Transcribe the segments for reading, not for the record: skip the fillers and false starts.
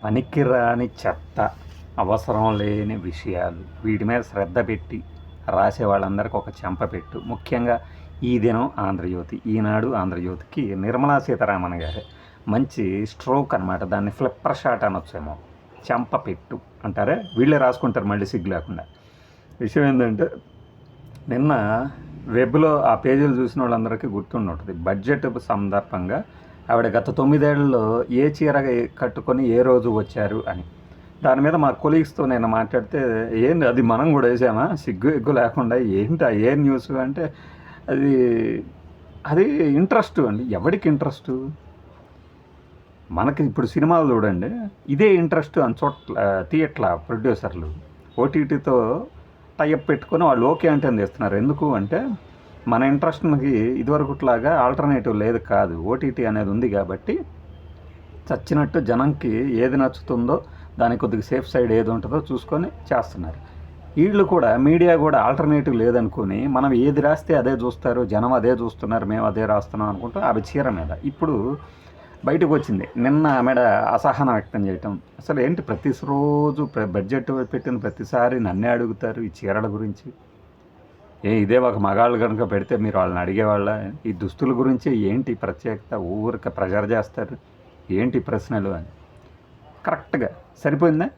పనికిరాని చెత్త, అవసరం లేని విషయాలు వీటి మీద శ్రద్ధ పెట్టి రాసే వాళ్ళందరికీ ఒక చెంపపెట్టు. ముఖ్యంగా ఈ దినం ఆంధ్రజ్యోతి, ఈనాడు ఆంధ్రజ్యోతికి నిర్మలా సీతారామన్ గారే మంచి స్ట్రోక్ అనమాట. దాన్ని ఫ్లిప్పర్ షాట్ అనొచ్చేమో. చెంపపెట్టు అంటారే, వీళ్ళే రాసుకుంటారు మళ్ళీ సిగ్గు లేకుండా. విషయం ఏంటంటే, నిన్న వెబ్లో ఆ పేజీలు చూసిన వాళ్ళందరికీ గుర్తుంటుంది. బడ్జెట్ సందర్భంగా ఆవిడ గత 9 ఏళ్లలో ఏ చీర కట్టుకొని ఏ రోజు వచ్చారు అని. దాని మీద మా కొలీగ్స్తో నేను మాట్లాడితే, ఏంటి అది మనం కూడా వేసామా సిగ్గు ఎగ్గు లేకుండా, ఏంటి ఏ న్యూస్ అంటే, అది అది ఇంట్రెస్ట్ అండి. ఎవరికి ఇంట్రెస్టు? మనకి ఇప్పుడు సినిమాలు చూడండి, ఇదే ఇంట్రెస్ట్ అని చోట్ల థియేటర్ల ప్రొడ్యూసర్లు ఓటీటీతో టైఅప్ పెట్టుకొని వాళ్ళు ఓకే అంటే తీస్తున్నారు. ఎందుకు అంటే, మన ఇంట్రెస్ట్కి ఇదివరకుట్లాగా ఆల్టర్నేటివ్ లేదు కాదు, ఓటీటీ అనేది ఉంది కాబట్టి చచ్చినట్టు జనంకి ఏది నచ్చుతుందో దానికి కొద్దిగా సేఫ్ సైడ్ ఏది ఉంటుందో చూసుకొని చేస్తున్నారు. వీళ్ళు కూడా, మీడియా కూడా ఆల్టర్నేటివ్ లేదనుకుని మనం ఏది రాస్తే అదే చూస్తారు, జనం అదే చూస్తున్నారు, మేము అదే రాస్తున్నాం అనుకుంటూ అవి చీర మీద ఇప్పుడు బయటకు వచ్చింది. నిన్న ఆమెడ అసహనం వ్యక్తం చేయటం, అసలు ఏంటి ప్రతిరోజు బడ్జెట్ పెట్టిన ప్రతిసారి నన్నే అడుగుతారు ఈ చీరల గురించి. ఇదే ఒక మగాళ్ళు కనుక పెడితే మీరు వాళ్ళని అడిగేవాళ్ళ? ఈ దుస్తుల గురించి ఏంటి ప్రత్యేకత, ఊరికి ప్రెజర్ చేస్తారు, ఏంటి ప్రశ్నలు అని. కరెక్ట్గా సరిపోయిందా?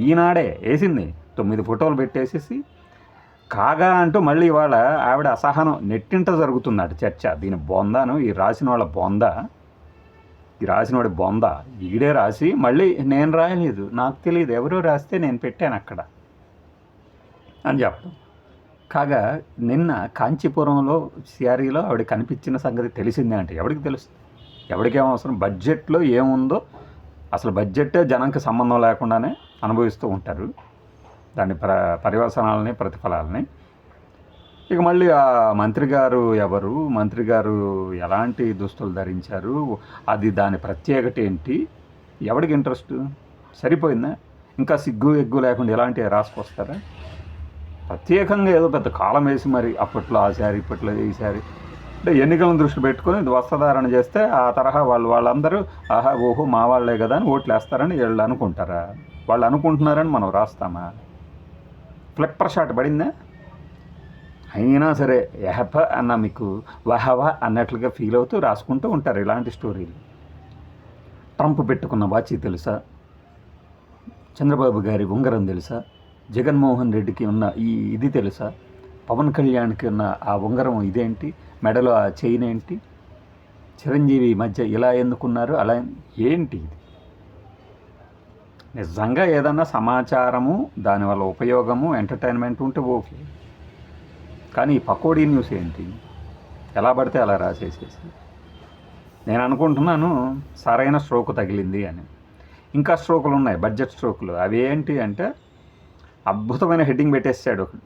ఈనాడే వేసింది 9 ఫోటోలు పెట్టేసేసి కాగా అంటూ మళ్ళీ ఇవాళ ఆవిడ అసహనం నెట్టింట జరుగుతున్నాడు చర్చ. దీని బొందాను, ఈ రాసిన వాళ్ళ బొందా, ఈ రాసినవాడి బొందా ఈడే రాసి మళ్ళీ నేను రాయలేదు, నాకు తెలియదు, ఎవరో రాస్తే నేను పెట్టాను అక్కడ అని చెప్పడం. కాగా నిన్న కాంచీపురంలో సిఆర్ఈలో ఆవిడ కనిపించిన సంగతి తెలిసిందే అంటే ఎవరికి తెలుస్తుంది? ఎవరికేమవసరం? బడ్జెట్లో ఏముందో అసలు బడ్జెట్టే జనంకి సంబంధం లేకుండానే అనుభవిస్తూ ఉంటారు దాని పర్యవసనాలని, ప్రతిఫలాలని. ఇక మళ్ళీ ఆ మంత్రి గారు ఎవరు, మంత్రి గారు ఎలాంటి దుస్తులు ధరించారు, అది దాని ప్రత్యేకత ఏంటి, ఎవరికి ఇంట్రెస్ట్? సరిపోయిందా? ఇంకా సిగ్గు ఎగ్గు లేకుండా ఇలాంటివి రాసుకొస్తారా? ప్రత్యేకంగా ఏదో పెద్ద కాలం వేసి మరి అప్పట్లో ఆ శారీ, ఇప్పట్లో ఈ శారీ అంటే ఎన్నికలను దృష్టి పెట్టుకొని ఇది వస్త్రధారణ చేస్తే ఆ తరహా వాళ్ళందరూ ఆహా ఓహో మా వాళ్ళే కదా అని ఓట్లు వేస్తారని వీళ్ళు అనుకుంటారా? వాళ్ళు అనుకుంటున్నారని మనం రాస్తామా? ఫ్లిప్పర్ షాట్ పడిందా? అయినా సరే ఎహప అన్న మీకు వహవా అన్నట్లుగా ఫీల్ అవుతూ రాసుకుంటూ ఉంటారు ఇలాంటి స్టోరీలు. ట్రంప్ పెట్టుకున్న వాచి తెలుసా? చంద్రబాబు గారి ఉంగరం తెలుసా? జగన్మోహన్ రెడ్డికి ఉన్న ఇది తెలుసా? పవన్ కళ్యాణ్కి ఉన్న ఆ ఉంగరం ఇదేంటి, మెడలో ఆ చైన్ ఏంటి, చిరంజీవి మధ్య ఇలా ఎందుకున్నారు, అలా ఏంటి? ఇది నిజంగా ఏదన్నా సమాచారము, దానివల్ల ఉపయోగము, ఎంటర్టైన్మెంట్ ఉంటే ఓకే. కానీ ఈ పకోడీ న్యూస్ ఏంటి, ఎలా పడితే అలా రాసేసేసి. నేను అనుకుంటున్నాను సరైన స్ట్రోక్ తగిలింది అని. ఇంకా స్ట్రోకులు ఉన్నాయి, బడ్జెట్ స్ట్రోకులు. అవి ఏంటి అంటే, అద్భుతమైన హెడ్డింగ్ పెట్టేసాడు ఒకడు,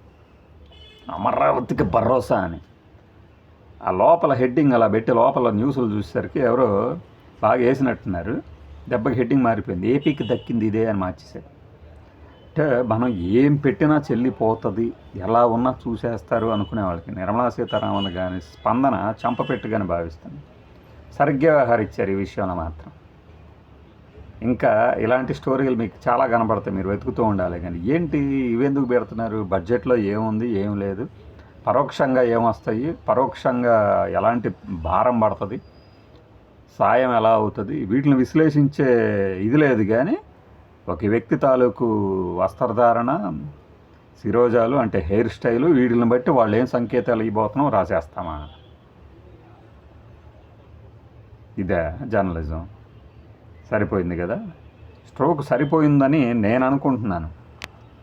అమరావతికి భరోసా అని. ఆ లోపల హెడ్డింగ్ అలా పెట్టి లోపల న్యూస్లు చూసేసరికి ఎవరో బాగా వేసినట్టున్నారు, దెబ్బకి హెడ్డింగ్ మారిపోయింది, ఏపీకి దక్కింది ఇదే అని మార్చేశారు. అంటే మనం ఏం పెట్టినా చెల్లిపోతుంది, ఎలా ఉన్నా చూసేస్తారు అనుకునే వాళ్ళకి నిర్మలా సీతారామన్ కానీ స్పందన చంపపెట్టుగానే భావిస్తాను. సరిగ్గా వ్యవహరించారు ఈ విషయంలో మాత్రం. ఇంకా ఇలాంటి స్టోరీలు మీకు చాలా కనబడతాయి, మీరు వెతుకుతూ ఉండాలి. కానీ ఏంటి ఇవెందుకు పెడుతున్నారు? బడ్జెట్లో ఏముంది, ఏం లేదు, పరోక్షంగా ఏమొస్తాయి, పరోక్షంగా ఎలాంటి భారం పడుతుంది, సాయం ఎలా అవుతుంది, వీటిని విశ్లేషించే ఇది లేదు. కానీ ఒక వ్యక్తి తాలూకు వస్త్రధారణ, శిరోజాలు అంటే హెయిర్ స్టైలు, వీటిని బట్టి వాళ్ళు ఏం సంకేతాలు ఇవ్వబోతున్నాం రాసేస్తామా? ఇదే జర్నలిజం. సరిపోయింది కదా, స్ట్రోక్ సరిపోయిందని నేను అనుకుంటున్నాను.